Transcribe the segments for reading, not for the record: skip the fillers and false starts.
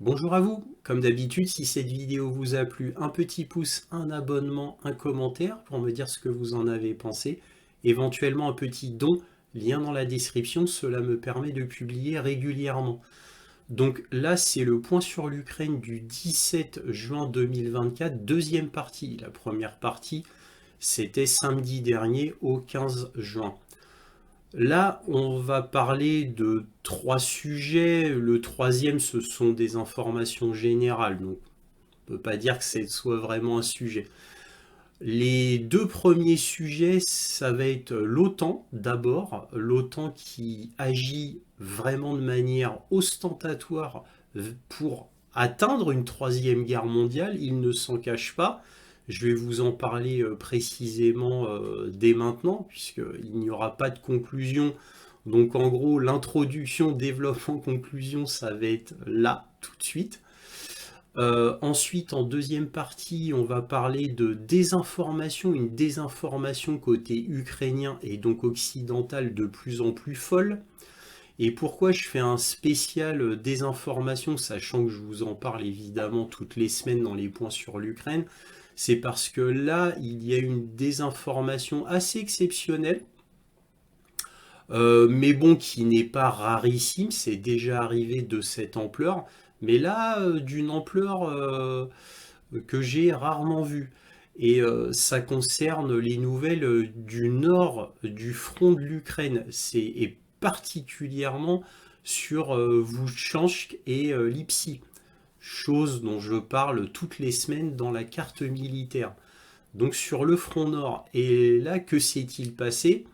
Bonjour à vous, comme d'habitude, si cette vidéo vous a plu, un petit pouce, un abonnement, un commentaire pour me dire ce que vous en avez pensé, éventuellement un petit don, lien dans la description, cela me permet de publier régulièrement. Donc là, c'est le point sur l'Ukraine du 17 juin 2024, deuxième partie. La première partie, c'était samedi dernier au 15 juin. Là, on va parler de trois sujets. Le troisième, ce sont des informations générales. Donc, on ne peut pas dire que ce soit vraiment un sujet. Les deux premiers sujets, ça va être l'OTAN d'abord. L'OTAN qui agit vraiment de manière ostentatoire pour atteindre une troisième guerre mondiale. Il ne s'en cache pas. Je vais vous en parler précisément dès maintenant, puisqu'il n'y aura pas de conclusion. Donc en gros, l'introduction, développement, conclusion, ça va être là, tout de suite. Ensuite, en deuxième partie, on va parler de désinformation, une désinformation côté ukrainien et donc occidental de plus en plus folle. Et pourquoi je fais un spécial désinformation, sachant que je vous en parle évidemment toutes les semaines dans les points sur l'Ukraine, c'est parce que là, il y a une désinformation assez exceptionnelle, mais bon, qui n'est pas rarissime, c'est déjà arrivé de cette ampleur, mais là, d'une ampleur que j'ai rarement vue. Et ça concerne les nouvelles du nord du front de l'Ukraine, et particulièrement sur Vouchansk et Lipsi, chose dont je parle toutes les semaines dans la carte militaire. Donc sur le front nord, et là, que s'est-il passé?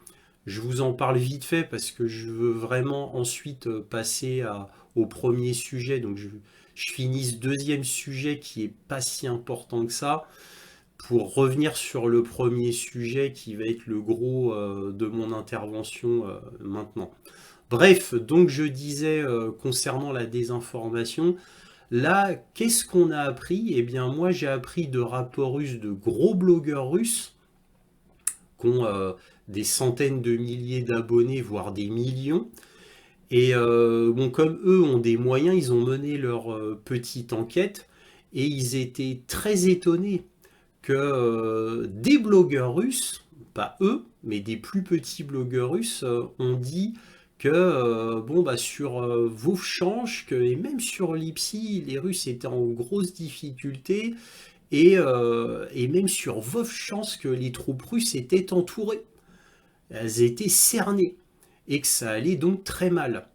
Je vous en parle vite fait parce que je veux vraiment ensuite passer au premier sujet. Donc je finis ce deuxième sujet qui est pas si important que ça pour revenir sur le premier sujet qui va être le gros de mon intervention maintenant. Bref, donc je disais concernant la désinformation, là, qu'est-ce qu'on a appris? Eh bien, moi j'ai appris de rapports russes, de gros blogueurs russes qui ont des centaines de milliers d'abonnés, voire des millions. Et bon, comme eux ont des moyens, ils ont mené leur petite enquête et ils étaient très étonnés que des blogueurs russes, pas eux, mais des plus petits blogueurs russes, ont dit que bon bah sur Vovchansk et même sur Lipsi, les Russes étaient en grosse difficulté et même sur Vovchansk, les troupes russes étaient entourées, elles étaient cernées et que ça allait donc très mal.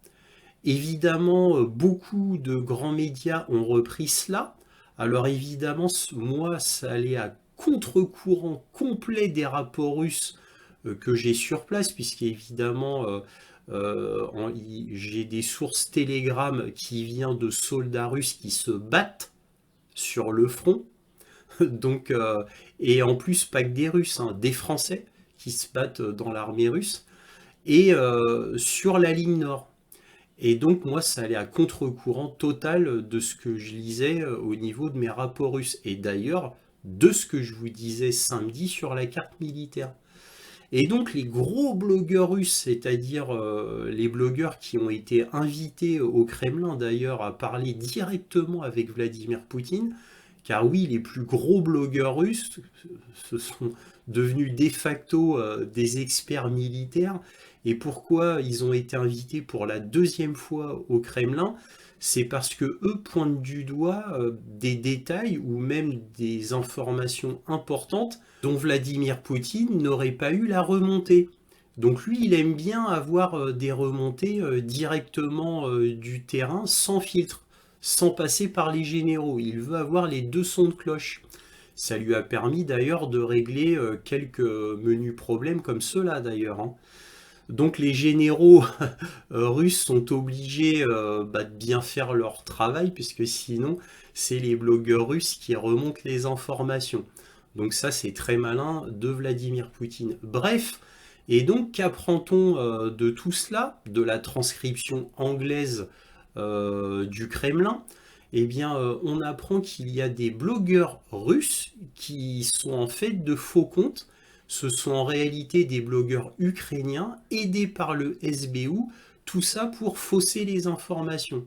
Évidemment, beaucoup de grands médias ont repris cela. Alors évidemment, moi, ça allait à contre-courant complet des rapports russes que j'ai sur place, puisqu'évidemment, j'ai des sources Telegram qui viennent de soldats russes qui se battent sur le front. Donc, et en plus, pas que des Russes, hein, des Français qui se battent dans l'armée russe, et sur la ligne nord. Et donc moi, ça allait à contre-courant total de ce que je lisais au niveau de mes rapports russes. Et d'ailleurs, de ce que je vous disais samedi sur la carte militaire. Et donc les gros blogueurs russes, c'est-à-dire les blogueurs qui ont été invités au Kremlin d'ailleurs à parler directement avec Vladimir Poutine, car oui, les plus gros blogueurs russes, ce sont devenus de facto des experts militaires. Et pourquoi ils ont été invités pour la deuxième fois au Kremlin? C'est parce que eux pointent du doigt des détails ou même des informations importantes dont Vladimir Poutine n'aurait pas eu la remontée. Donc lui, il aime bien avoir des remontées directement du terrain sans filtre, sans passer par les généraux. Il veut avoir les deux sons de cloche. Ça lui a permis d'ailleurs de régler quelques menus problèmes comme ceux-là d'ailleurs, hein. Donc les généraux russes sont obligés de bien faire leur travail, puisque sinon c'est les blogueurs russes qui remontent les informations. Donc ça c'est très malin de Vladimir Poutine. Bref, et donc qu'apprend-on de tout cela, de la transcription anglaise du Kremlin? Eh bien, on apprend qu'il y a des blogueurs russes qui sont en fait de faux comptes. Ce sont en réalité des blogueurs ukrainiens aidés par le SBU, tout ça pour fausser les informations.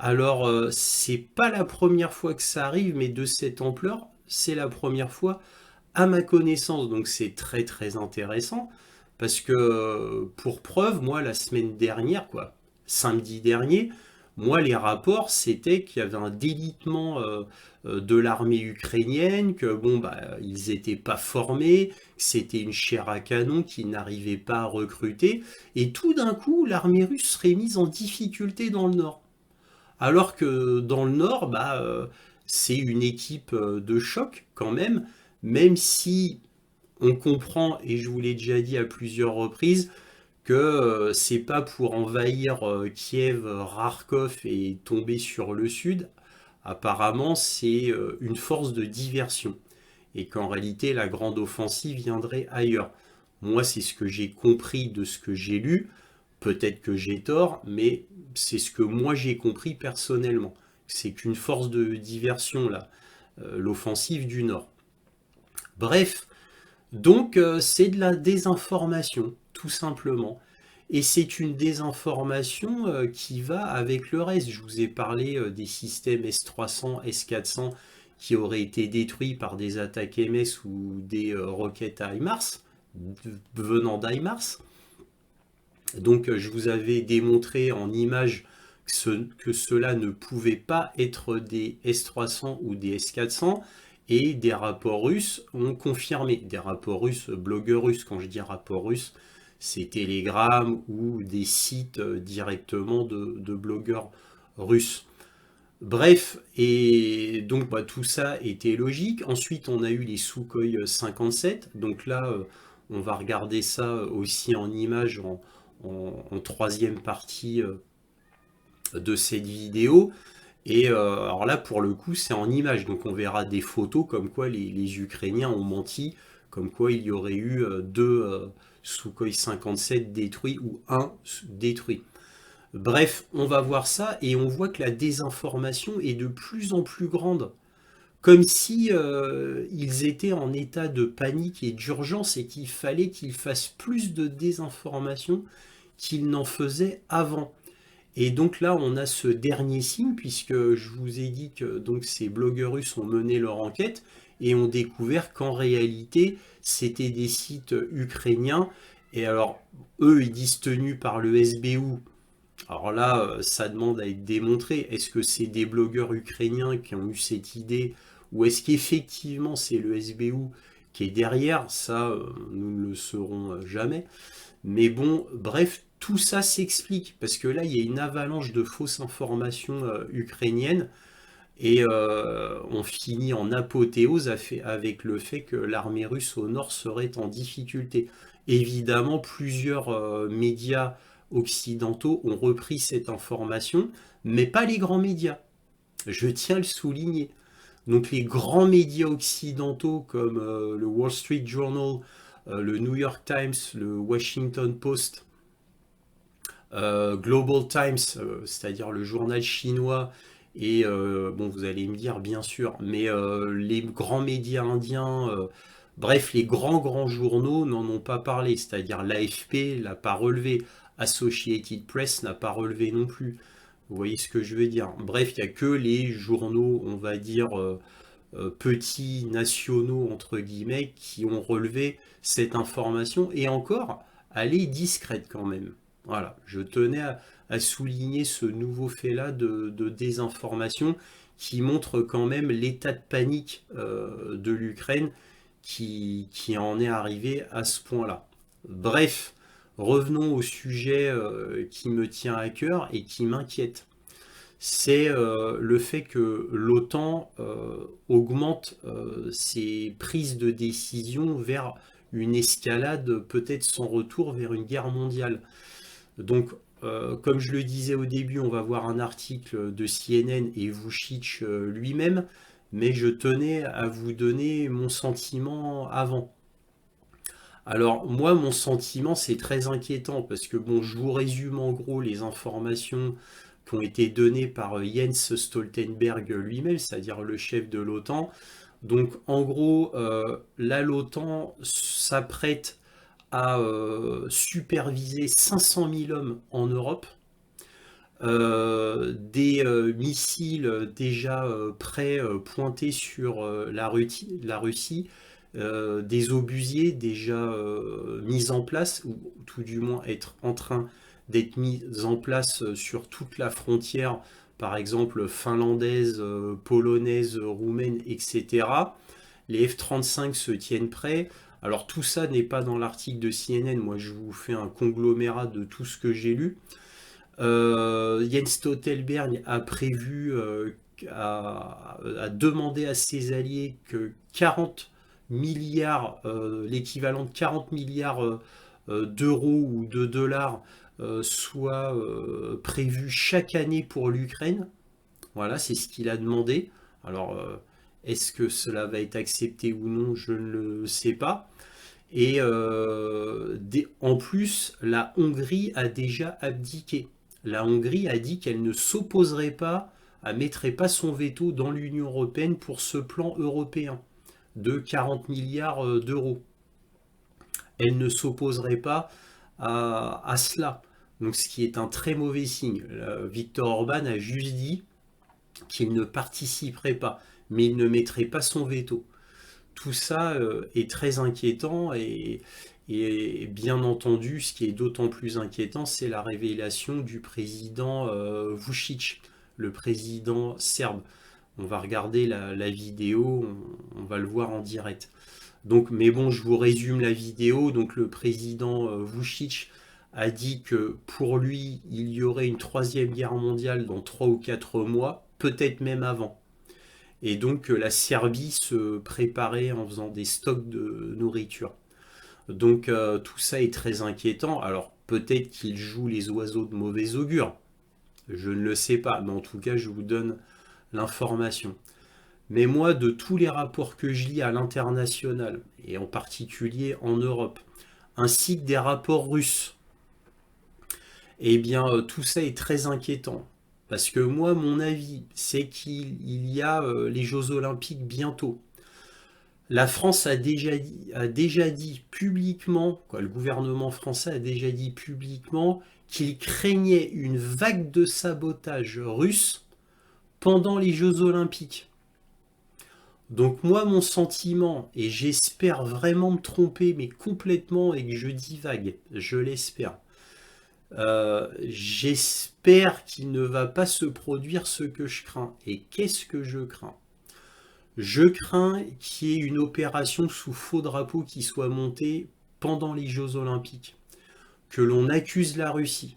Alors, c'est pas la première fois que ça arrive, mais de cette ampleur, c'est la première fois à ma connaissance. Donc c'est très très intéressant parce que pour preuve, moi la semaine dernière, quoi, samedi dernier, moi les rapports c'était qu'il y avait un délitement de l'armée ukrainienne, que bon bah ils étaient pas formés, que c'était une chair à canon qui n'arrivait pas à recruter, et tout d'un coup l'armée russe serait mise en difficulté dans le nord. Alors que dans le Nord, bah, c'est une équipe de choc quand même, même si on comprend, et je vous l'ai déjà dit à plusieurs reprises, que c'est pas pour envahir Kiev, Kharkov et tomber sur le sud. Apparemment, c'est une force de diversion. Et qu'en réalité, la grande offensive viendrait ailleurs. Moi, c'est ce que j'ai compris de ce que j'ai lu. Peut-être que j'ai tort, mais c'est ce que moi j'ai compris personnellement. C'est qu'une force de diversion, là, l'offensive du Nord. Bref, donc c'est de la désinformation, tout simplement. Et c'est une désinformation qui va avec le reste. Je vous ai parlé des systèmes S300, S400 qui auraient été détruits par des attaques MS ou des roquettes HIMARS, venant d'HIMARS. Donc je vous avais démontré en image que cela ne pouvait pas être des S300 ou des S400, et des rapports russes ont confirmé. Des rapports russes, blogueurs russes, quand je dis rapports russes, c'est Telegram ou des sites directement de blogueurs russes. Bref, et donc bah, tout ça était logique. Ensuite, on a eu les Sukhoi 57. Donc là, on va regarder ça aussi en image en troisième partie de cette vidéo. Et alors là, pour le coup, c'est en image. Donc on verra des photos comme quoi les Ukrainiens ont menti, comme quoi il y aurait eu deux Sukhoi 57 détruits ou un détruit. Bref, on va voir ça et on voit que la désinformation est de plus en plus grande. Comme si ils étaient en état de panique et d'urgence et qu'il fallait qu'ils fassent plus de désinformation qu'ils n'en faisaient avant. Et donc là, on a ce dernier signe, puisque je vous ai dit que donc, ces blogueurs russes ont mené leur enquête et ont découvert qu'en réalité, c'était des sites ukrainiens. Et alors, eux, ils disent tenus par le SBU. Alors là, ça demande à être démontré. Est-ce que c'est des blogueurs ukrainiens qui ont eu cette idée, ou est-ce qu'effectivement c'est le SBU qui est derrière? Ça, nous ne le saurons jamais. Mais bon, bref, tout ça s'explique, parce que là, il y a une avalanche de fausses informations ukrainiennes, et on finit en apothéose avec le fait que l'armée russe au nord serait en difficulté. Évidemment, plusieurs médias occidentaux ont repris cette information, mais pas les grands médias. Je tiens à le souligner. Donc les grands médias occidentaux comme le Wall Street Journal, le New York Times, le Washington Post, Global Times, c'est-à-dire le journal chinois, et bon, vous allez me dire bien sûr, mais les grands médias indiens, bref, les grands journaux n'en ont pas parlé, c'est-à-dire l'AFP l'a pas relevé, Associated Press n'a pas relevé non plus. Vous voyez ce que je veux dire? Bref, il n'y a que les journaux, on va dire, petits nationaux, entre guillemets, qui ont relevé cette information, et encore, elle est discrète quand même. Voilà, je tenais à souligner ce nouveau fait-là de désinformation qui montre quand même l'état de panique de l'Ukraine qui en est arrivé à ce point-là. Bref, revenons au sujet qui me tient à cœur et qui m'inquiète. C'est le fait que l'OTAN augmente ses prises de décision vers une escalade peut-être sans retour vers une guerre mondiale. Donc, comme je le disais au début, on va voir un article de CNN et Vucic lui-même, mais je tenais à vous donner mon sentiment avant. Alors, moi, mon sentiment, c'est très inquiétant, parce que, bon, je vous résume en gros les informations qui ont été données par Jens Stoltenberg lui-même, c'est-à-dire le chef de l'OTAN. Donc, en gros, là, l'OTAN s'apprête à superviser 500 000 hommes en Europe. des missiles déjà prêts, pointés sur la Russie, des obusiers déjà mis en place, ou tout du moins être en train d'être mis en place sur toute la frontière, par exemple finlandaise, polonaise, roumaine, etc. Les F-35 se tiennent prêts. Alors tout ça n'est pas dans l'article de CNN, moi je vous fais un conglomérat de tout ce que j'ai lu. Jens Stoltenberg a prévu, a demandé à ses alliés que 40 milliards, l'équivalent de 40 milliards d'euros ou de dollars, soit prévu chaque année pour l'Ukraine. Voilà, c'est ce qu'il a demandé. Alors, est-ce que cela va être accepté ou non, je ne le sais pas. Et en plus, la Hongrie a déjà abdiqué. La Hongrie a dit qu'elle ne s'opposerait pas, elle ne mettrait pas son veto dans l'Union européenne pour ce plan européen de 40 milliards d'euros. Elle ne s'opposerait pas à cela. Donc ce qui est un très mauvais signe. Viktor Orban a juste dit qu'il ne participerait pas, mais il ne mettrait pas son veto. Tout ça est très inquiétant et bien entendu, ce qui est d'autant plus inquiétant, c'est la révélation du président Vučić, le président serbe. On va regarder la vidéo, on va le voir en direct. Donc, mais bon, je vous résume la vidéo. Donc, le président Vučić a dit que pour lui, il y aurait une troisième guerre mondiale dans 3 ou 4 mois, peut-être même avant. Et donc la Serbie se préparait en faisant des stocks de nourriture. Donc tout ça est très inquiétant. Alors peut-être qu'il joue les oiseaux de mauvais augure. Je ne le sais pas, mais en tout cas je vous donne l'information. Mais moi, de tous les rapports que je lis à l'international, et en particulier en Europe, ainsi que des rapports russes, eh bien tout ça est très inquiétant. Parce que moi, mon avis, c'est qu'il y a les Jeux Olympiques bientôt. La France a déjà dit publiquement, quoi, le gouvernement français a déjà dit publiquement qu'il craignait une vague de sabotage russe pendant les Jeux Olympiques. Donc moi, mon sentiment, et j'espère vraiment me tromper, mais complètement, et que je divague, je l'espère, j'espère qu'il ne va pas se produire ce que je crains. Et qu'est-ce que je crains? Je crains qu'il y ait une opération sous faux drapeau qui soit montée pendant les Jeux Olympiques, que l'on accuse la Russie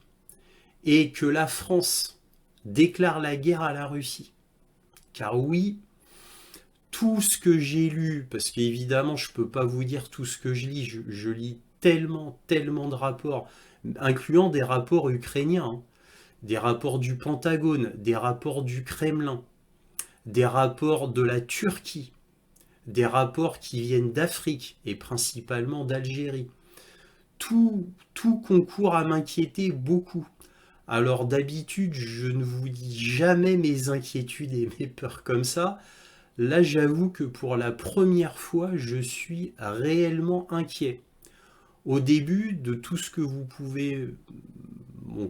et que la France déclare la guerre à la Russie. Car oui, tout ce que j'ai lu, parce qu'évidemment je ne peux pas vous dire tout ce que je lis, je lis tellement, tellement de rapports, incluant des rapports ukrainiens, hein, des rapports du Pentagone, des rapports du Kremlin, des rapports de la Turquie, des rapports qui viennent d'Afrique et principalement d'Algérie. Tout concourt à m'inquiéter beaucoup. Alors d'habitude, je ne vous dis jamais mes inquiétudes et mes peurs comme ça. Là, j'avoue que pour la première fois, je suis réellement inquiet. Au début de tout ce que vous pouvez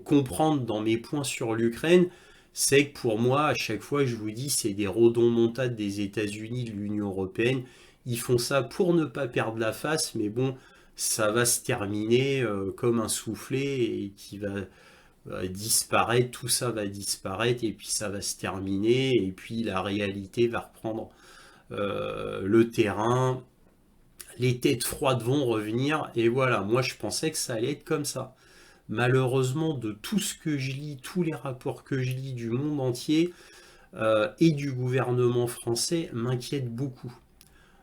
comprendre dans mes points sur l'Ukraine, c'est que pour moi, à chaque fois, je vous dis, c'est des rodomontades des États-Unis, de l'Union européenne. Ils font ça pour ne pas perdre la face, mais bon, ça va se terminer comme un soufflet et qui va disparaître, tout ça va disparaître et puis ça va se terminer et puis la réalité va reprendre le terrain, les têtes froides vont revenir et voilà, moi je pensais que ça allait être comme ça. Malheureusement, de tout ce que je lis, tous les rapports que je lis du monde entier et du gouvernement français m'inquiètent beaucoup.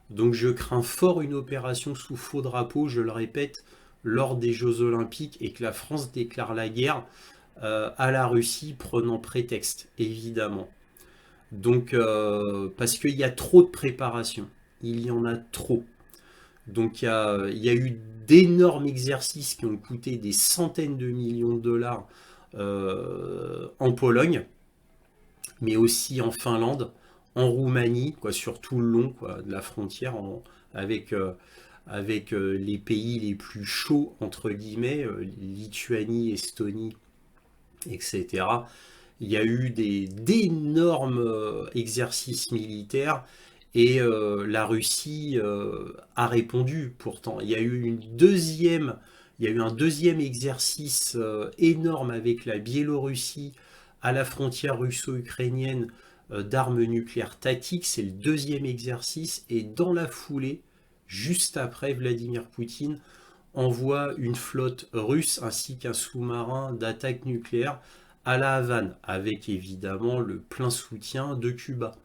Donc je crains fort une opération sous faux drapeau, je le répète, lors des Jeux Olympiques et que la France déclare la guerre à la Russie prenant prétexte, évidemment. Donc, parce qu'il y a trop de préparation, il y en a trop. Donc il y a eu d'énormes exercices qui ont coûté des centaines de millions de dollars en Pologne, mais aussi en Finlande, en Roumanie, quoi, sur tout le long quoi, de la frontière, avec, les pays les plus chauds, entre guillemets, Lituanie, Estonie etc. Il y a eu d'énormes exercices militaires et la Russie a répondu pourtant. Il y a eu un deuxième exercice énorme avec la Biélorussie à la frontière russo-ukrainienne d'armes nucléaires tactiques. C'est le deuxième exercice et dans la foulée, juste après, Vladimir Poutine envoie une flotte russe ainsi qu'un sous-marin d'attaque nucléaire à la Havane, avec évidemment le plein soutien de Cuba.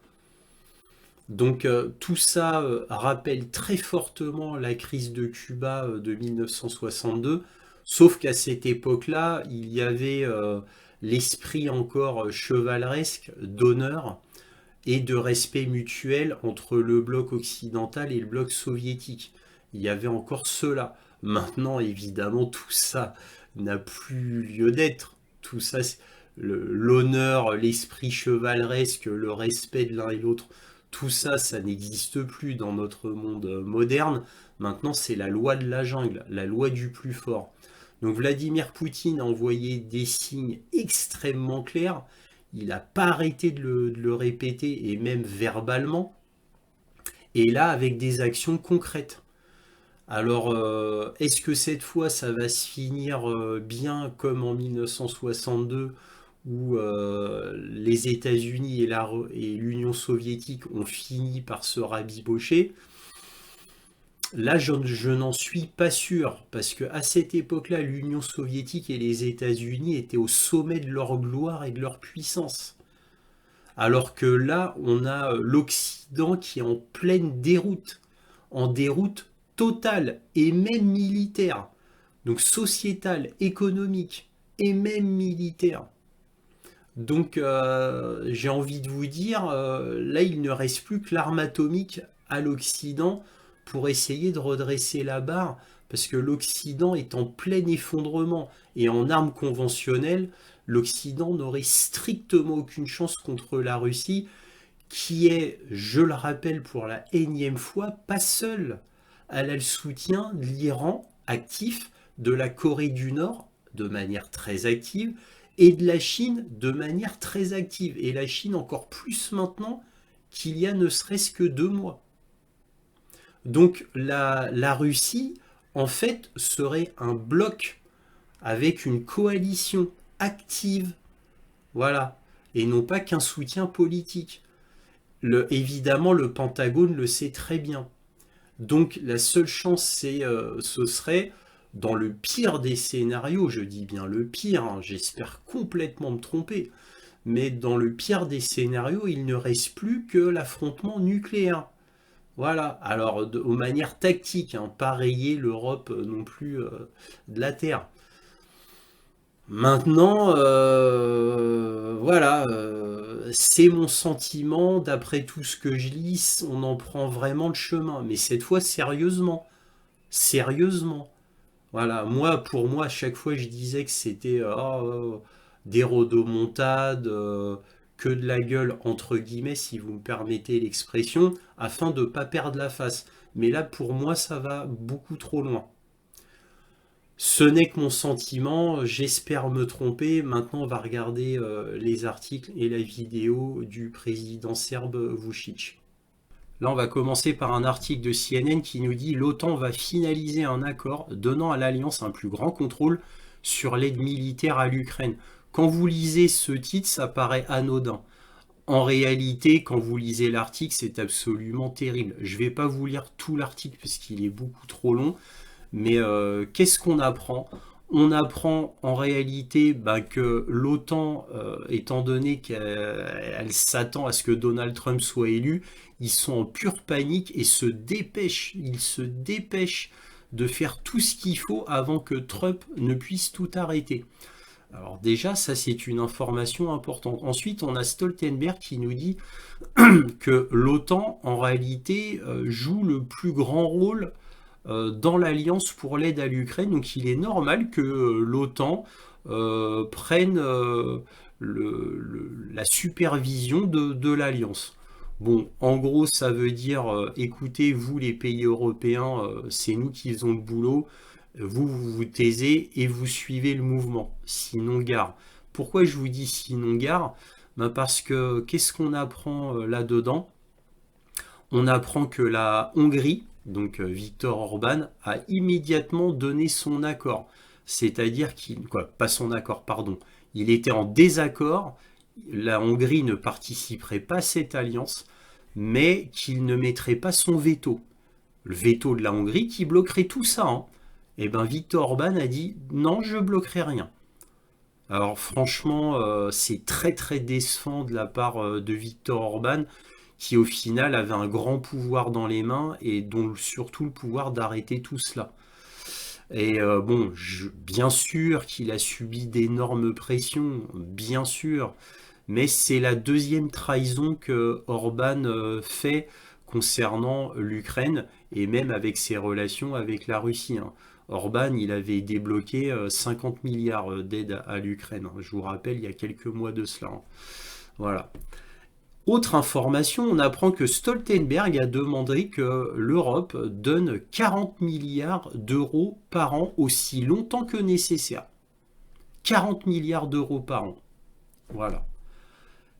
Donc tout ça rappelle très fortement la crise de Cuba de 1962, sauf qu'à cette époque-là, il y avait l'esprit encore chevaleresque d'honneur et de respect mutuel entre le bloc occidental et le bloc soviétique. Il y avait encore cela. Maintenant, évidemment, tout ça n'a plus lieu d'être. Tout ça, l'honneur, l'esprit chevaleresque, le respect de l'un et l'autre, tout ça, ça n'existe plus dans notre monde moderne. Maintenant, c'est la loi de la jungle, la loi du plus fort. Donc Vladimir Poutine a envoyé des signes extrêmement clairs. Il n'a pas arrêté de le répéter, et même verbalement. Et là, avec des actions concrètes. Alors, est-ce que cette fois, ça va se finir bien comme en 1962, où les États-Unis et l'Union soviétique ont fini par se rabibocher? Là, je n'en suis pas sûr, parce qu'à cette époque-là, l'Union soviétique et les États-Unis étaient au sommet de leur gloire et de leur puissance. Alors que là, on a l'Occident qui est en pleine déroute, en déroute totale et même militaire, donc sociétale, économique et même militaire. Donc j'ai envie de vous dire, là il ne reste plus que l'arme atomique à l'Occident pour essayer de redresser la barre, parce que l'Occident est en plein effondrement, et en armes conventionnelles, l'Occident n'aurait strictement aucune chance contre la Russie, qui est, je le rappelle pour la énième fois, pas seule. Elle a le soutien de l'Iran actif, de la Corée du Nord de manière très active, et de la Chine de manière très active. Et la Chine encore plus maintenant qu'il y a ne serait-ce que 2 mois. Donc la Russie, en fait, serait un bloc avec une coalition active, voilà, et non pas qu'un soutien politique. Évidemment, le Pentagone le sait très bien. Donc la seule chance, ce serait, dans le pire des scénarios, je dis bien le pire, hein, j'espère complètement me tromper, mais dans le pire des scénarios, il ne reste plus que l'affrontement nucléaire. Voilà, alors aux manières tactiques, hein, pas rayer l'Europe non plus de la Terre. Maintenant, voilà, c'est mon sentiment, d'après tout ce que je lis, on en prend vraiment le chemin, mais cette fois sérieusement, sérieusement. Voilà, pour moi, à chaque fois, je disais que c'était des rodomontades, que de la gueule, entre guillemets, si vous me permettez l'expression, afin de ne pas perdre la face. Mais là, pour moi, ça va beaucoup trop loin. Ce n'est que mon sentiment, j'espère me tromper. Maintenant, on va regarder les articles et la vidéo du président serbe Vučić. Là, on va commencer par un article de CNN qui nous dit l'OTAN va finaliser un accord donnant à l'Alliance un plus grand contrôle sur l'aide militaire à l'Ukraine. Quand vous lisez ce titre, ça paraît anodin. En réalité, quand vous lisez l'article, c'est absolument terrible. Je ne vais pas vous lire tout l'article parce qu'il est beaucoup trop long. Mais qu'est-ce qu'on apprend? On apprend en réalité que l'OTAN, étant donné qu'elle s'attend à ce que Donald Trump soit élu, ils sont en pure panique et ils se dépêchent de faire tout ce qu'il faut avant que Trump ne puisse tout arrêter. Alors déjà, ça c'est une information importante. Ensuite, on a Stoltenberg qui nous dit que l'OTAN, en réalité, joue le plus grand rôle dans l'Alliance pour l'aide à l'Ukraine. Donc il est normal que l'OTAN prenne la supervision de l'Alliance. Bon, en gros, ça veut dire, écoutez, vous les pays européens, c'est nous qui faisons le boulot, vous vous taisez et vous suivez le mouvement, sinon gare. Pourquoi je vous dis sinon gare? Ben parce que qu'est-ce qu'on apprend là-dedans? On apprend que la Hongrie, donc Viktor Orban, a immédiatement donné son accord. C'est-à-dire pas son accord, pardon. Il était en désaccord. La Hongrie ne participerait pas à cette alliance, mais qu'il ne mettrait pas son veto. Le veto de la Hongrie qui bloquerait tout ça. Hein. Et bien Viktor Orban a dit non, je bloquerai rien. Alors franchement, c'est très très décevant de la part de Viktor Orban, qui au final avait un grand pouvoir dans les mains et dont surtout le pouvoir d'arrêter tout cela. Et bon, bien sûr qu'il a subi d'énormes pressions, bien sûr, mais c'est la deuxième trahison que Orban fait concernant l'Ukraine et même avec ses relations avec la Russie. Hein. Orban, il avait débloqué 50 milliards d'aide à l'Ukraine. Hein. Je vous rappelle, il y a quelques mois de cela. Hein. Voilà. Autre information, on apprend que Stoltenberg a demandé que l'Europe donne 40 milliards d'euros par an aussi longtemps que nécessaire. 40 milliards d'euros par an. Voilà.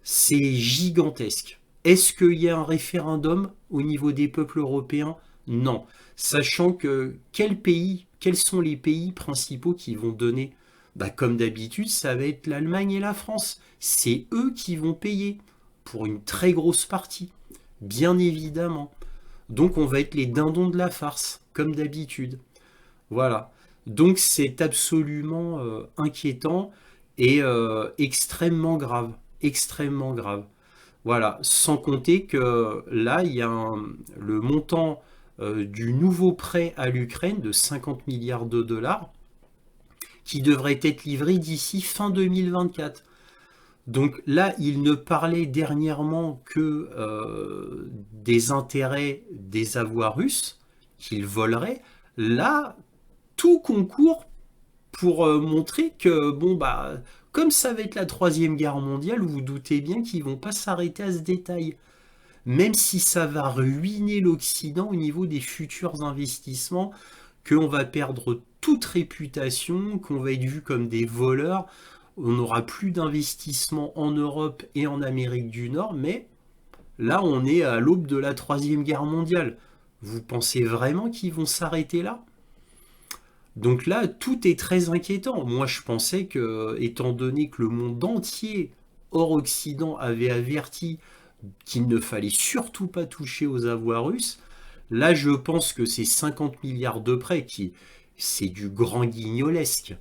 C'est gigantesque. Est-ce qu'il y a un référendum au niveau des peuples européens? Non. Sachant que quels sont les pays principaux qui vont donner? Bah, comme d'habitude, ça va être l'Allemagne et la France. C'est eux qui vont payer pour une très grosse partie, bien évidemment. Donc on va être les dindons de la farce, comme d'habitude. Voilà. Donc c'est absolument inquiétant et extrêmement grave. Extrêmement grave. Voilà. Sans compter que là, il y a le montant du nouveau prêt à l'Ukraine de 50 milliards de dollars qui devrait être livré d'ici fin 2024. Donc là, il ne parlait dernièrement que des intérêts des avoirs russes qu'il volerait. Là, tout concourt pour montrer que, bon, bah, comme ça va être la Troisième Guerre mondiale, vous vous doutez bien qu'ils vont pas s'arrêter à ce détail. Même si ça va ruiner l'Occident au niveau des futurs investissements, qu'on va perdre toute réputation, qu'on va être vu comme des voleurs, on n'aura plus d'investissement en Europe et en Amérique du Nord, mais là on est à l'aube de la Troisième Guerre mondiale. Vous pensez vraiment qu'ils vont s'arrêter là? Donc là, tout est très inquiétant. Moi, je pensais que, étant donné que le monde entier, hors Occident, avait averti qu'il ne fallait surtout pas toucher aux avoirs russes, là, je pense que ces 50 milliards de prêts, c'est du grand guignolesque.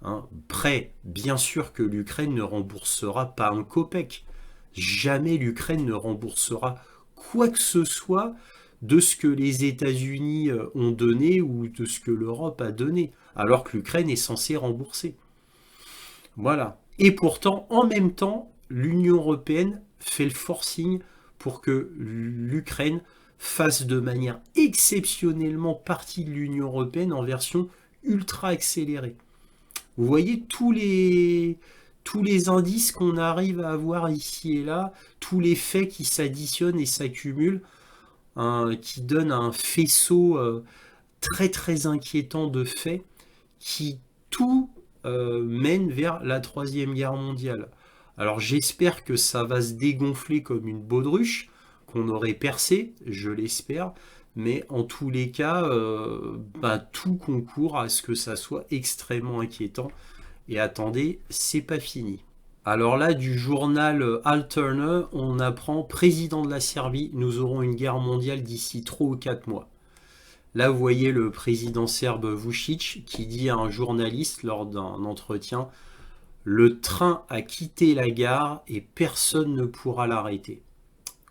Hein. Prêt, bien sûr que l'Ukraine ne remboursera pas un copec. Jamais l'Ukraine ne remboursera quoi que ce soit de ce que les États-Unis ont donné ou de ce que l'Europe a donné, alors que l'Ukraine est censée rembourser. Voilà. Et pourtant, en même temps, l'Union européenne fait le forcing pour que l'Ukraine fasse de manière exceptionnellement partie de l'Union européenne en version ultra accélérée. Vous voyez tous les indices qu'on arrive à avoir ici et là, tous les faits qui s'additionnent et s'accumulent, hein, qui donnent un faisceau très très inquiétant de faits qui tout mène vers la Troisième Guerre mondiale. Alors j'espère que ça va se dégonfler comme une baudruche, qu'on aurait percé, je l'espère, mais en tous les cas, tout concourt à ce que ça soit extrêmement inquiétant. Et attendez, c'est pas fini. Alors là, du journal Alterna, on apprend président de la Serbie, nous aurons une guerre mondiale d'ici 3 ou 4 mois. Là, vous voyez le président serbe Vučić qui dit à un journaliste lors d'un entretien: le train a quitté la gare et personne ne pourra l'arrêter.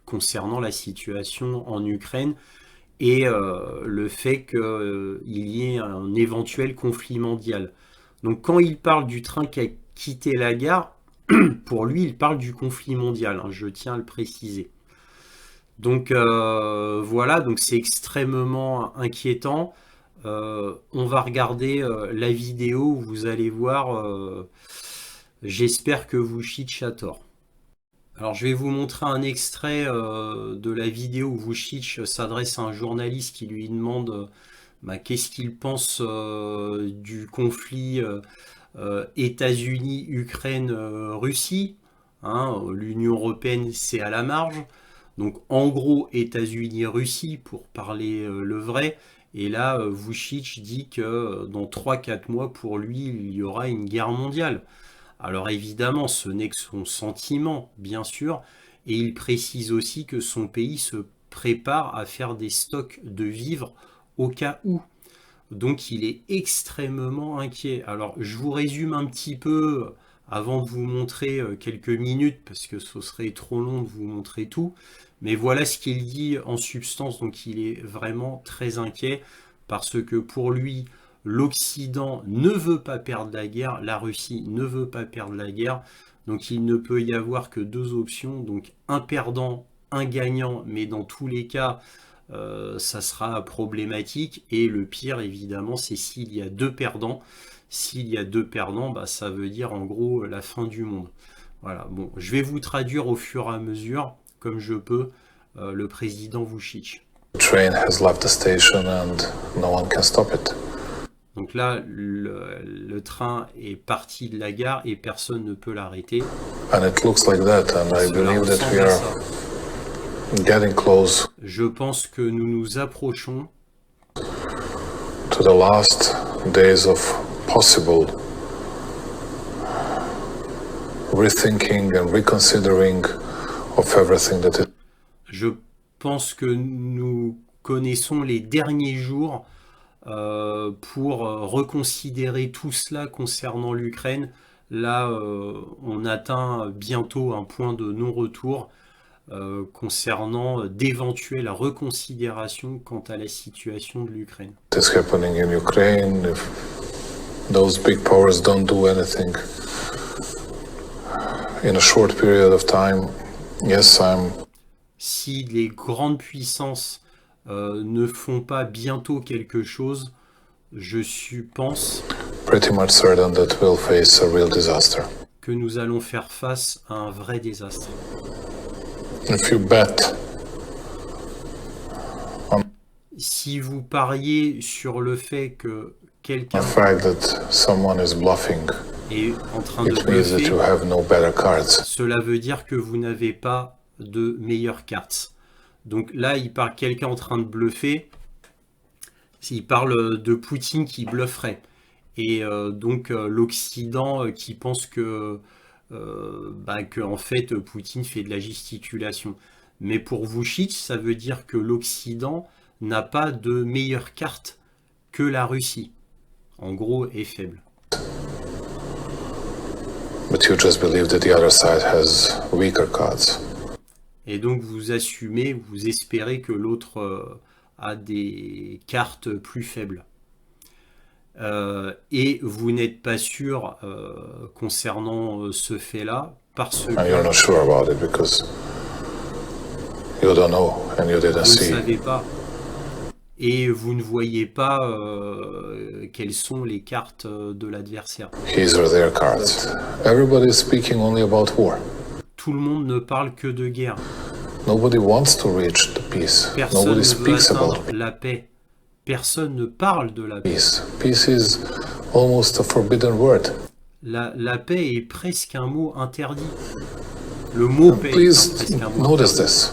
Concernant la situation en Ukraine et le fait qu'il y ait un éventuel conflit mondial. Donc quand il parle du train qui a quitté la gare, pour lui, il parle du conflit mondial, hein, je tiens à le préciser. Donc voilà, donc c'est extrêmement inquiétant. On va regarder la vidéo où vous allez voir. J'espère que Vučić a tort. Alors je vais vous montrer un extrait de la vidéo où Vučić s'adresse à un journaliste qui lui demande qu'est-ce qu'il pense du conflit États-Unis, Ukraine, Russie. Hein, l'Union européenne, c'est à la marge. Donc en gros, États-Unis, Russie, pour parler le vrai. Et là, Vučić dit que dans 3-4 mois, pour lui, il y aura une guerre mondiale. Alors évidemment, ce n'est que son sentiment, bien sûr, et il précise aussi que son pays se prépare à faire des stocks de vivres au cas où. Donc il est extrêmement inquiet. Alors je vous résume un petit peu avant de vous montrer quelques minutes, parce que ce serait trop long de vous montrer tout. Mais voilà ce qu'il dit en substance, donc il est vraiment très inquiet, parce que pour lui, l'Occident ne veut pas perdre la guerre, la Russie ne veut pas perdre la guerre, donc il ne peut y avoir que deux options, donc un perdant, un gagnant, mais dans tous les cas, ça sera problématique, et le pire évidemment c'est s'il y a deux perdants. S'il y a deux perdants, bah, ça veut dire en gros la fin du monde. Voilà, bon, je vais vous traduire au fur et à mesure, comme je peux, le président Vučić. Train has left the station and no one can stop it. Donc là, le train est parti de la gare et personne ne peut l'arrêter. And it looks like that, and I Cela believe that ressemble we à are ça. getting close Je pense que nous nous approchons to the last days of possible rethinking and reconsidering of everything that is. Je pense que nous connaissons les derniers jours pour reconsidérer tout cela concernant l'Ukraine. Là, on atteint bientôt un point de non-retour concernant d'éventuelles reconsidérations quant à la situation de l'Ukraine. Is happening in Ukraine. If those big powers don't do anything in a short period of time, yes, Si les grandes puissances ne font pas bientôt quelque chose, je pense pretty much certain that we'll face a real disaster. que nous allons faire face à un vrai désastre. If you bet Si vous pariez sur le fait que the quelqu'un fact that someone is bluffing, est en train de it means that bluffer, you have no better cards. cela veut dire que vous n'avez pas de meilleures cartes. Donc là, il parle quelqu'un en train de bluffer. Il parle de Poutine qui blufferait. Et donc l'Occident qui pense que en fait Poutine fait de la gesticulation. Mais pour Vučić, ça veut dire que l'Occident n'a pas de meilleure carte que la Russie. En gros, est faible. But you just believe that the other side has weaker cards. Et donc vous assumez, vous espérez que l'autre a des cartes plus faibles. Et vous n'êtes pas sûr concernant ce fait-là, parce And you're que not sure about it because you don't know and you vous didn't ne see. savez pas. Et vous ne voyez pas quelles sont les cartes de l'adversaire. His or their cards. Everybody is speaking only about war. Tout le monde ne parle que de guerre. Nobody wants to reach the peace. Personne Nobody ne veut speaks about atteindre la paix. Personne ne parle de la paix. peace. Peace is almost a forbidden word. La paix est presque un mot interdit. Le mot paix est Please presque un mot notice interdit. this.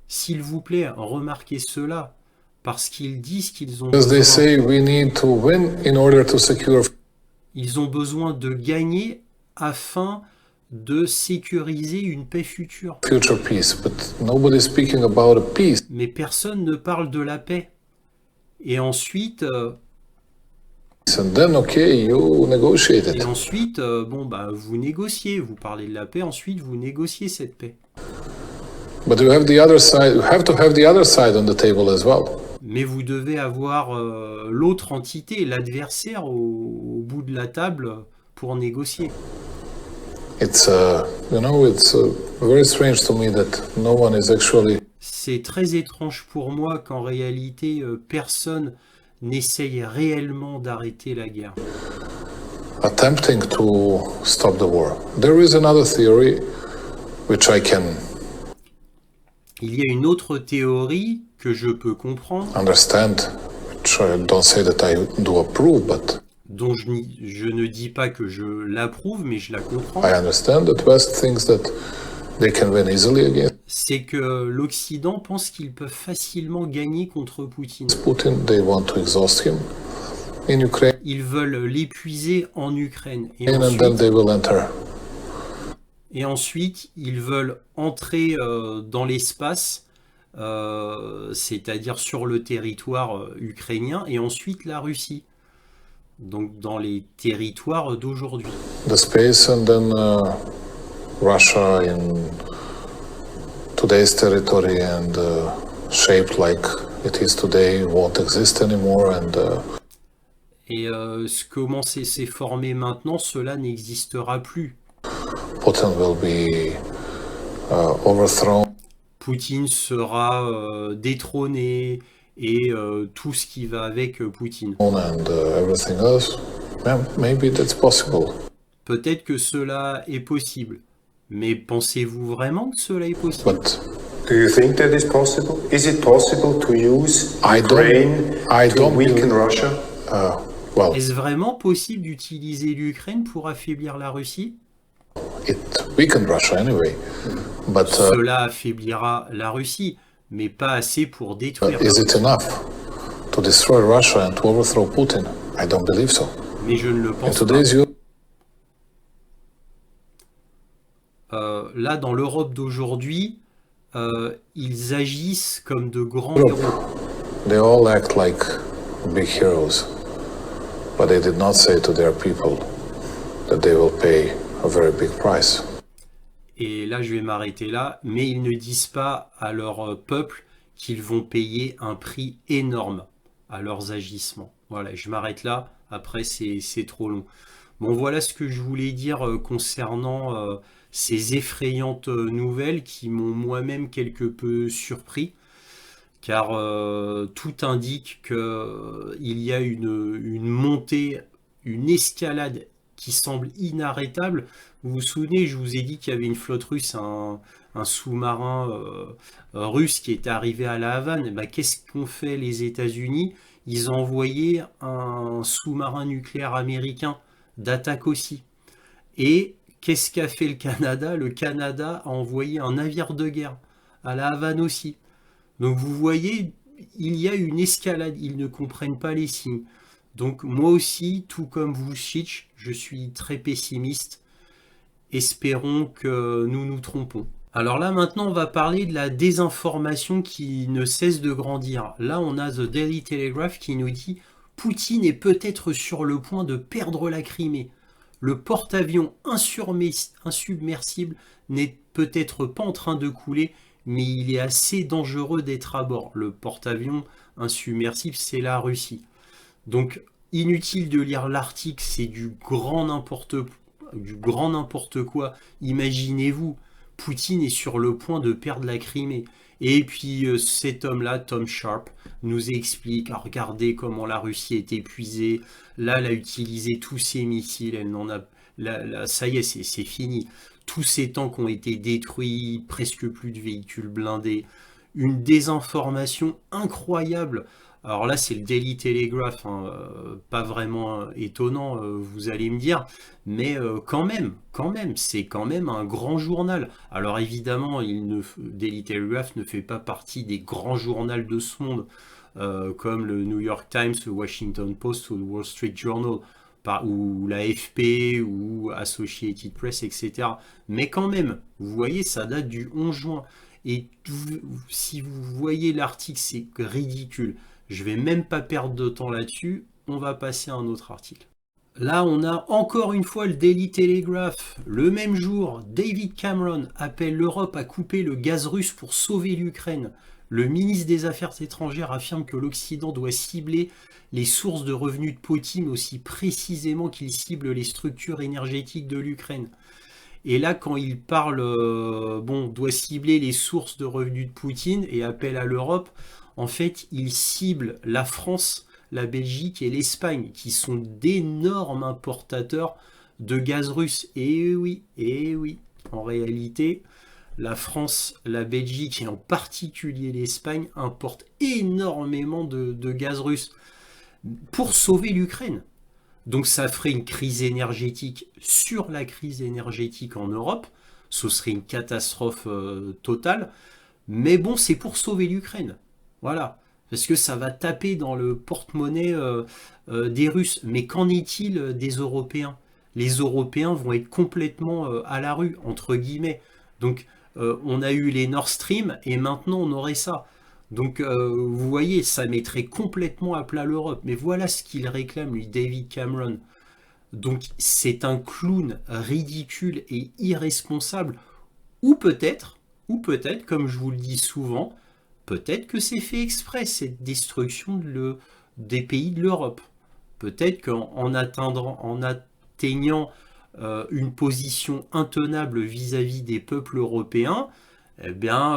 S'il vous plaît, remarquez cela, parce qu'ils disent qu'ils ont Because they besoin, say we need to win in order to secure ils ont besoin de gagner afin de sécuriser une paix future. future peace, but nobody is speaking about a peace. Mais personne ne parle de la paix. Et ensuite, And then, okay, you negotiate it. vous négociez, vous parlez de la paix, ensuite vous négociez cette paix. But you have the other side. You have to have the other side on the table as well. Mais vous devez avoir l'autre entité, l'adversaire au bout de la table pour négocier. It's it's very strange to me that no one is actually C'est très étrange pour moi qu'en réalité, personne n'essaye réellement d'arrêter la guerre. attempting to stop the war. There is another theory which I can Il y a une autre théorie que je peux comprendre. understand, which I don't say that I do approve, but dont je ne dis pas que je l'approuve, mais je la comprends. I understand that West thinks that they can win easily against C'est que l'Occident pense qu'ils peuvent facilement gagner contre Poutine. Putin. They want to exhaust him in Ukraine, Ils veulent l'épuiser en Ukraine. and then they will enter. Et ensuite, ils veulent entrer dans l'espace, c'est-à-dire sur le territoire ukrainien, et ensuite la Russie. Donc dans les territoires d'aujourd'hui. The space, and then Russia in today's territory and shaped like it is today won't exist anymore, and Et comment c'est formé maintenant, cela n'existera plus. Putin will be overthrown. Poutine sera détrôné et tout ce qui va avec Poutine. And everything else, yeah, maybe that's possible. Peut-être que cela est possible, mais pensez-vous vraiment que cela est possible? But Do you think that is possible? Is it possible to use I Ukraine to don't weaken believe- Russia? well, Est-ce vraiment possible d'utiliser l'Ukraine pour affaiblir la Russie? it weakened Russia anyway. But Cela affaiblira la Russie, mais pas assez pour détruire. is it enough to destroy Russia and to overthrow Putin? I don't believe so. Mais je ne le In pense pas. today's youth, Là, dans l'Europe d'aujourd'hui, ils agissent comme de grands Europe, héros. they all act like big heroes, but they did not say to their people that they will pay a very big price. Et là, je vais m'arrêter là, mais ils ne disent pas à leur peuple qu'ils vont payer un prix énorme à leurs agissements. Voilà, je m'arrête là, après c'est trop long. Bon, voilà ce que je voulais dire concernant ces effrayantes nouvelles qui m'ont moi-même quelque peu surpris, car tout indique qu'il y a une montée, une escalade qui semble inarrêtable. Vous vous souvenez, je vous ai dit qu'il y avait une flotte russe, un sous-marin russe qui était arrivé à la Havane. Et ben, qu'est-ce qu'ont fait les États-Unis? Ils ont envoyé un sous-marin nucléaire américain d'attaque aussi. Et qu'est-ce qu'a fait le Canada? Le Canada a envoyé un navire de guerre à la Havane aussi. Donc vous voyez, il y a une escalade, ils ne comprennent pas les signes. Donc moi aussi, tout comme vous, Chich, je suis très pessimiste. Espérons que nous nous trompons. Alors là, maintenant, on va parler de la désinformation qui ne cesse de grandir. Là, on a The Daily Telegraph qui nous dit « Poutine est peut-être sur le point de perdre la Crimée. Le porte-avions insubmersible n'est peut-être pas en train de couler, mais il est assez dangereux d'être à bord. » Le porte-avions insubmersible, c'est la Russie. Donc, inutile de lire l'article, c'est du grand n'importe quoi. Imaginez-vous, Poutine est sur le point de perdre la Crimée. Et puis cet homme-là, Tom Sharp, nous explique, ah, regardez comment la Russie est épuisée. Là, elle a utilisé tous ses missiles, elle n'en a, là, ça y est, c'est fini. Tous ces tanks ont été détruits, presque plus de véhicules blindés. Une désinformation incroyable. Alors là, c'est le Daily Telegraph, hein, pas vraiment étonnant, vous allez me dire, mais quand même, c'est quand même un grand journal. Alors évidemment, Daily Telegraph ne fait pas partie des grands journaux de ce monde, comme le New York Times, le Washington Post ou le Wall Street Journal, ou la AFP ou Associated Press, etc. Mais quand même, vous voyez, ça date du 11 juin. Et si vous voyez l'article, c'est ridicule. Je vais même pas perdre de temps là-dessus, on va passer à un autre article. Là, on a encore une fois le Daily Telegraph. Le même jour, David Cameron appelle l'Europe à couper le gaz russe pour sauver l'Ukraine. Le ministre des Affaires étrangères affirme que l'Occident doit cibler les sources de revenus de Poutine aussi précisément qu'il cible les structures énergétiques de l'Ukraine. Et là, quand il parle, doit cibler les sources de revenus de Poutine et appelle à l'Europe, en fait, il cible la France, la Belgique et l'Espagne, qui sont d'énormes importateurs de gaz russe. Et oui, en réalité, la France, la Belgique et en particulier l'Espagne importent énormément de gaz russe pour sauver l'Ukraine. Donc ça ferait une crise énergétique sur la crise énergétique en Europe. Ce serait une catastrophe totale. Mais bon, c'est pour sauver l'Ukraine. Voilà. Parce que ça va taper dans le porte-monnaie des Russes. Mais qu'en est-il des Européens? Les Européens vont être complètement à la rue, entre guillemets. Donc, on a eu les Nord Stream et maintenant on aurait ça. Donc, vous voyez, ça mettrait complètement à plat l'Europe. Mais voilà ce qu'il réclame, lui, David Cameron. Donc, c'est un clown ridicule et irresponsable. Ou peut-être, comme je vous le dis souvent, peut-être que c'est fait exprès, cette destruction des pays de l'Europe. Peut-être qu'en atteignant une position intenable vis-à-vis des peuples européens, eh bien,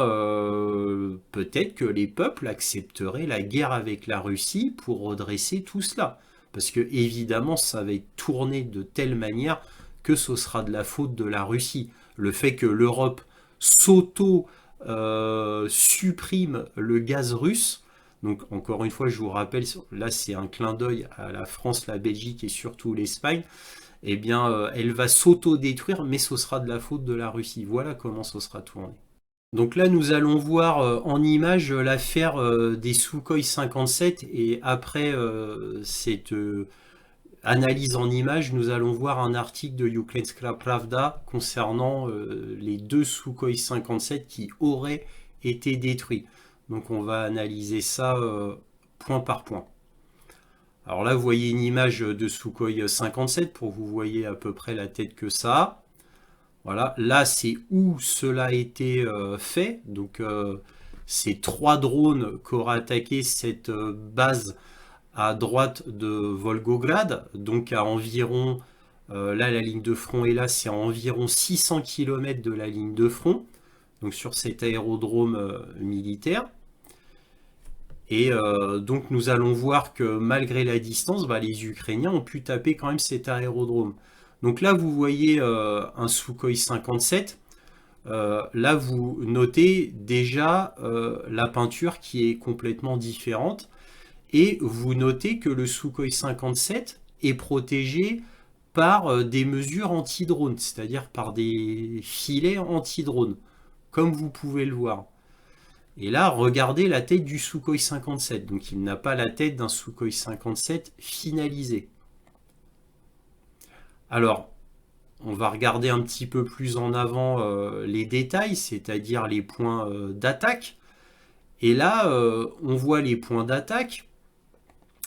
peut-être que les peuples accepteraient la guerre avec la Russie pour redresser tout cela. Parce que, évidemment, ça va être tourné de telle manière que ce sera de la faute de la Russie. Le fait que l'Europe supprime le gaz russe. Donc encore une fois, je vous rappelle, là c'est un clin d'œil à la France, la Belgique et surtout l'Espagne. Eh bien, elle va s'auto-détruire, mais ce sera de la faute de la Russie. Voilà comment ce sera tourné. Donc là, nous allons voir en image l'affaire des Sukhoi 57 et après cette analyse en image, nous allons voir un article de Ukrainska Pravda concernant les deux Sukhoi 57 qui auraient été détruits. Donc on va analyser ça point par point. Alors là, vous voyez une image de Sukhoi 57 pour que vous voyez à peu près la tête que ça a. Voilà, là c'est où cela a été fait. Donc c'est 3 drones qui auraient attaqué cette base à droite de Volgograd, donc à environ, là la ligne de front est là, c'est à environ 600 km de la ligne de front, donc sur cet aérodrome militaire. Et donc nous allons voir que malgré la distance, les Ukrainiens ont pu taper quand même cet aérodrome. Donc là vous voyez un Sukhoi 57, là vous notez déjà la peinture qui est complètement différente. Et vous notez que le Sukhoi 57 est protégé par des mesures anti-drone, c'est-à-dire par des filets anti-drone, comme vous pouvez le voir. Et là, regardez la tête du Sukhoi 57. Donc il n'a pas la tête d'un Sukhoi 57 finalisé. Alors, on va regarder un petit peu plus en avant les détails, c'est-à-dire les points d'attaque. Et là, on voit les points d'attaque.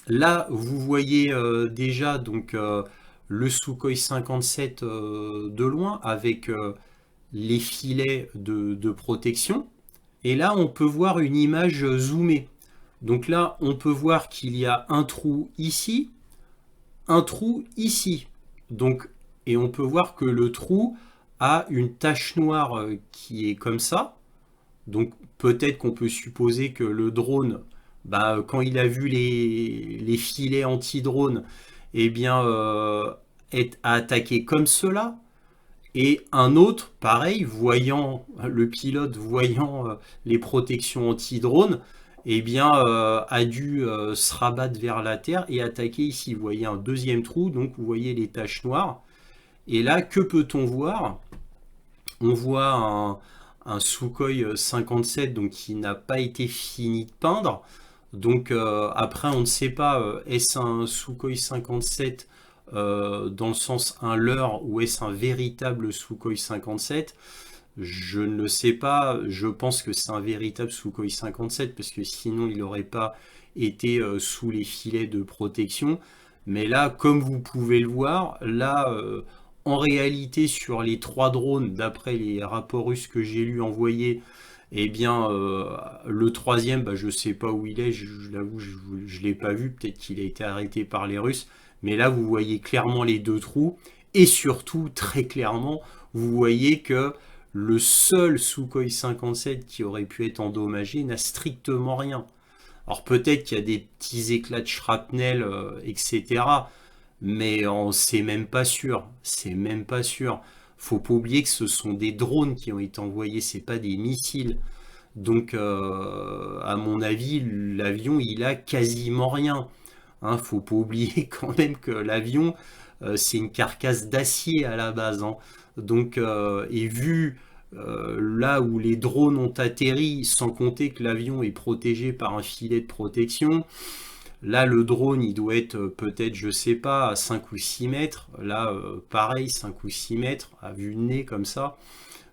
Là, vous voyez déjà donc le Sukhoi 57 de loin avec les filets de protection. Et là, on peut voir une image zoomée. Donc là, on peut voir qu'il y a un trou ici, un trou ici. Donc, et on peut voir que le trou a une tache noire qui est comme ça. Donc peut-être qu'on peut supposer que le drone, quand il a vu les filets anti-drone, eh bien, a attaqué comme cela. Et un autre, pareil, le pilote voyant les protections anti-drone, eh bien, a dû se rabattre vers la terre et attaquer ici. Vous voyez un deuxième trou, donc vous voyez les taches noires. Et là, que peut-on voir? On voit un Sukhoi 57 donc, qui n'a pas été fini de peindre. Donc après, on ne sait pas, est-ce un Sukhoi 57 dans le sens un leurre ou est-ce un véritable Sukhoi 57? Je ne le sais pas, je pense que c'est un véritable Sukhoi 57 parce que sinon il n'aurait pas été sous les filets de protection. Mais là, comme vous pouvez le voir, là, en réalité, sur les 3 drones, d'après les rapports russes que j'ai lus envoyés, eh bien, le troisième, je ne sais pas où il est, je l'avoue, je ne l'ai pas vu, peut-être qu'il a été arrêté par les Russes. Mais là, vous voyez clairement les 2 trous. Et surtout, très clairement, vous voyez que le seul Sukhoi 57 qui aurait pu être endommagé n'a strictement rien. Alors peut-être qu'il y a des petits éclats de shrapnel, etc. Mais c'est même pas sûr. C'est même pas sûr. Faut pas oublier que ce sont des drones qui ont été envoyés, c'est pas des missiles. Donc, à mon avis, l'avion, il a quasiment rien. Hein, faut pas oublier quand même que l'avion, c'est une carcasse d'acier à la base. Hein. Donc, et vu là où les drones ont atterri, sans compter que l'avion est protégé par un filet de protection, là le drone il doit être peut-être, je sais pas, à 5 ou 6 mètres. Là, pareil, 5 ou 6 mètres, à vue de nez comme ça.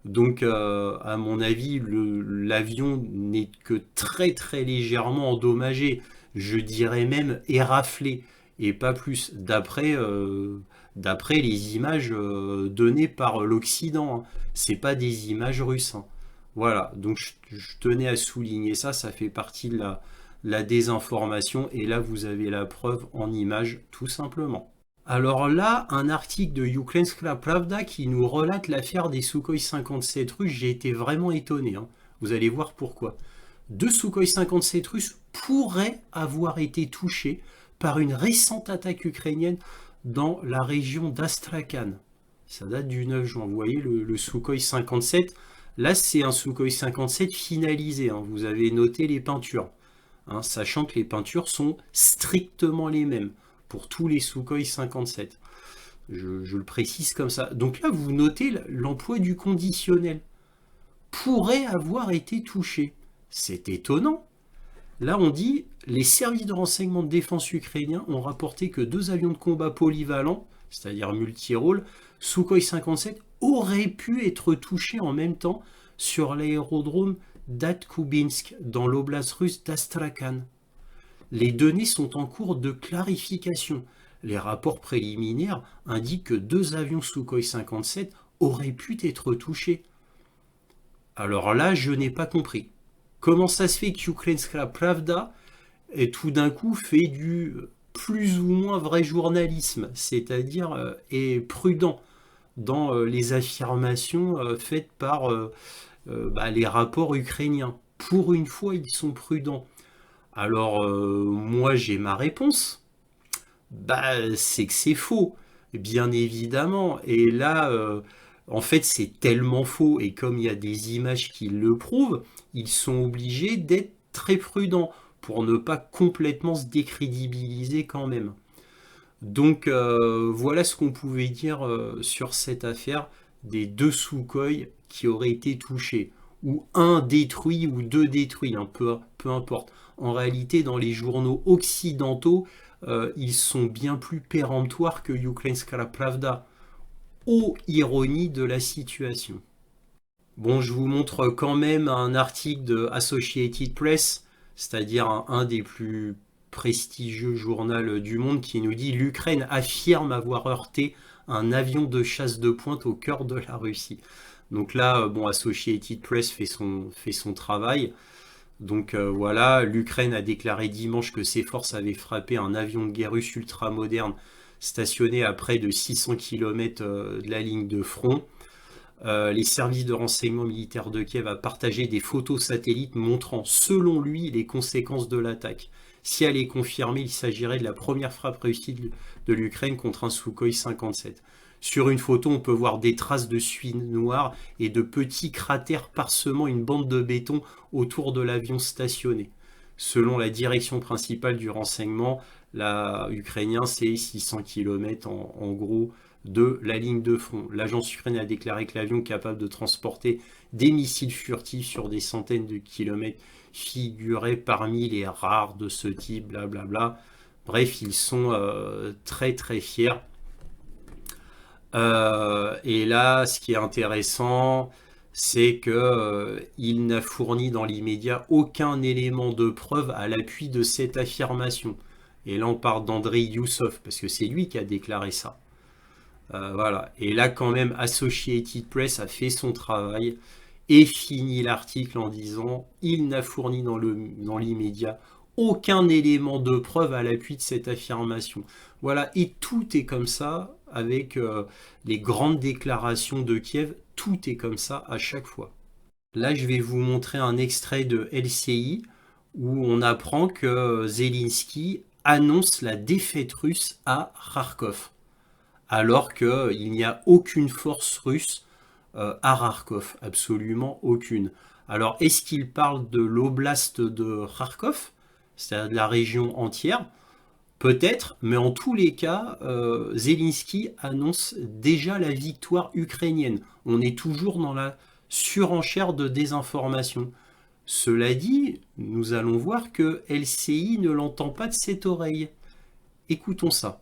Donc, à mon avis, l'avion n'est que très très légèrement endommagé. Je dirais même éraflé, et pas plus, d'après les images données par l'Occident. Hein. C'est pas des images russes. Hein. Voilà, donc je tenais à souligner ça, ça fait partie de la désinformation, et là vous avez la preuve en images tout simplement. Alors là, un article de Ukrainska Pravda qui nous relate l'affaire des Sukhoi 57 russes, j'ai été vraiment étonné. Hein. Vous allez voir pourquoi. Deux Sukhoi 57 russes pourraient avoir été touchés par une récente attaque ukrainienne dans la région d'Astrakhan. Ça date du 9 juin. Vous voyez le Sukhoi 57. Là, c'est un Sukhoi 57 finalisé. Hein. Vous avez noté les peintures. Hein, sachant que les peintures sont strictement les mêmes pour tous les Sukhoi 57. Je le précise comme ça. Donc là, vous notez l'emploi du conditionnel. Pourrait avoir été touché. C'est étonnant. Là, on dit, les services de renseignement de défense ukrainiens ont rapporté que deux avions de combat polyvalents, c'est-à-dire multirôles, Sukhoi 57, auraient pu être touchés en même temps sur l'aérodrome d'Atkubinsk, dans l'oblast russe d'Astrakhan. Les données sont en cours de clarification. Les rapports préliminaires indiquent que deux avions Sukhoi 57 auraient pu être touchés. Alors là, je n'ai pas compris. Comment ça se fait que Ukrainska Pravda est tout d'un coup fait du plus ou moins vrai journalisme, c'est-à-dire est prudent dans les affirmations faites par les rapports ukrainiens. Pour une fois, ils sont prudents. Alors, moi, j'ai ma réponse. C'est que c'est faux, bien évidemment. Et là, en fait, c'est tellement faux. Et comme il y a des images qui le prouvent, ils sont obligés d'être très prudents pour ne pas complètement se décrédibiliser quand même. Donc, voilà ce qu'on pouvait dire sur cette affaire des deux Sukhoi qui auraient été touchés. Ou un détruit ou deux détruits, hein, peu importe. En réalité, dans les journaux occidentaux, ils sont bien plus péremptoires que Ukrainska Pravda. Ô ironie de la situation. Bon, je vous montre quand même un article de Associated Press, c'est-à-dire un des plus prestigieux journaux du monde, qui nous dit: l'Ukraine affirme avoir heurté un avion de chasse de pointe au cœur de la Russie. Donc là, bon, Associated Press fait son travail. Donc voilà, l'Ukraine a déclaré dimanche que ses forces avaient frappé un avion de guerre russe ultramoderne stationné à près de 600 km de la ligne de front. Les services de renseignement militaire de Kiev a partagé des photos satellites montrant, selon lui, les conséquences de l'attaque. Si elle est confirmée, il s'agirait de la première frappe réussie de l'Ukraine contre un Sukhoi 57. Sur une photo, on peut voir des traces de suie noire et de petits cratères parsemant une bande de béton autour de l'avion stationné. Selon la direction principale du renseignement, ukrainien, c'est 600 km en gros de la ligne de front. L'agence ukrainienne a déclaré que l'avion capable de transporter des missiles furtifs sur des centaines de kilomètres figurait parmi les rares de ce type, blablabla. Bref, ils sont très très fiers. Et là, ce qui est intéressant, c'est que il n'a fourni dans l'immédiat aucun élément de preuve à l'appui de cette affirmation. Et là, on parle d'Andrei Youssov, parce que c'est lui qui a déclaré ça. Voilà. Et là, quand même, Associated Press a fait son travail et fini l'article en disant: il n'a fourni dans l'immédiat aucun élément de preuve à l'appui de cette affirmation. Voilà, et tout est comme ça avec les grandes déclarations de Kiev, tout est comme ça à chaque fois. Là, je vais vous montrer un extrait de LCI où on apprend que Zelensky annonce la défaite russe à Kharkov, alors qu'il n'y a aucune force russe à Kharkov, absolument aucune. Alors, est-ce qu'il parle de l'oblast de Kharkov, c'est-à-dire de la région entière, Peut-être, mais en tous les cas, Zelensky annonce déjà la victoire ukrainienne. On est toujours dans la surenchère de désinformation. Cela dit, nous allons voir que LCI ne l'entend pas de cette oreille. Écoutons ça.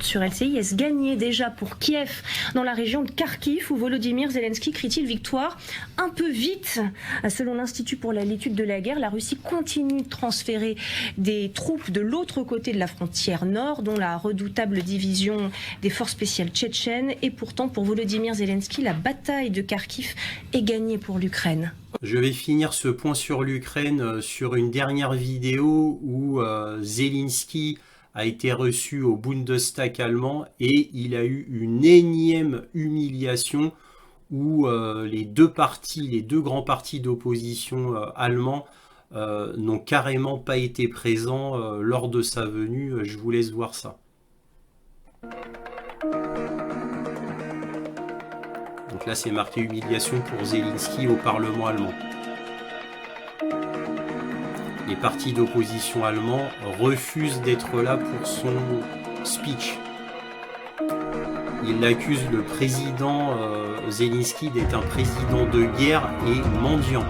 Sur LCI, est-ce gagné déjà pour Kiev dans la région de Kharkiv où Volodymyr Zelensky crie-t-il victoire un peu vite? Selon l'Institut pour l'étude de la guerre, la Russie continue de transférer des troupes de l'autre côté de la frontière nord, dont la redoutable division des forces spéciales tchétchènes. Et pourtant, pour Volodymyr Zelensky, la bataille de Kharkiv est gagnée pour l'Ukraine. Je vais finir ce point sur l'Ukraine sur une dernière vidéo où Zelensky a été reçu au Bundestag allemand et il a eu une énième humiliation où les deux grands partis d'opposition allemands n'ont carrément pas été présents lors de sa venue. Je vous laisse voir ça. Donc là, c'est marqué humiliation pour Zelensky au Parlement allemand. Les partis d'opposition allemands refusent d'être là pour son speech. Ils accusent le président Zelensky d'être un président de guerre et mendiant.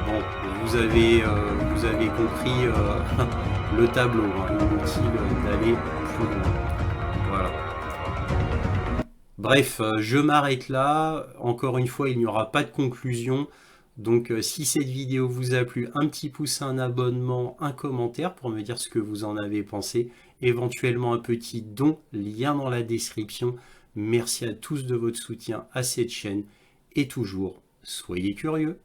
Bon, vous avez compris le tableau. Inutile d'aller plus loin. Voilà. Bref, je m'arrête là. Encore une fois, il n'y aura pas de conclusion. Donc si cette vidéo vous a plu, un petit pouce, un abonnement, un commentaire pour me dire ce que vous en avez pensé. Éventuellement un petit don, lien dans la description. Merci à tous de votre soutien à cette chaîne. Et toujours, soyez curieux.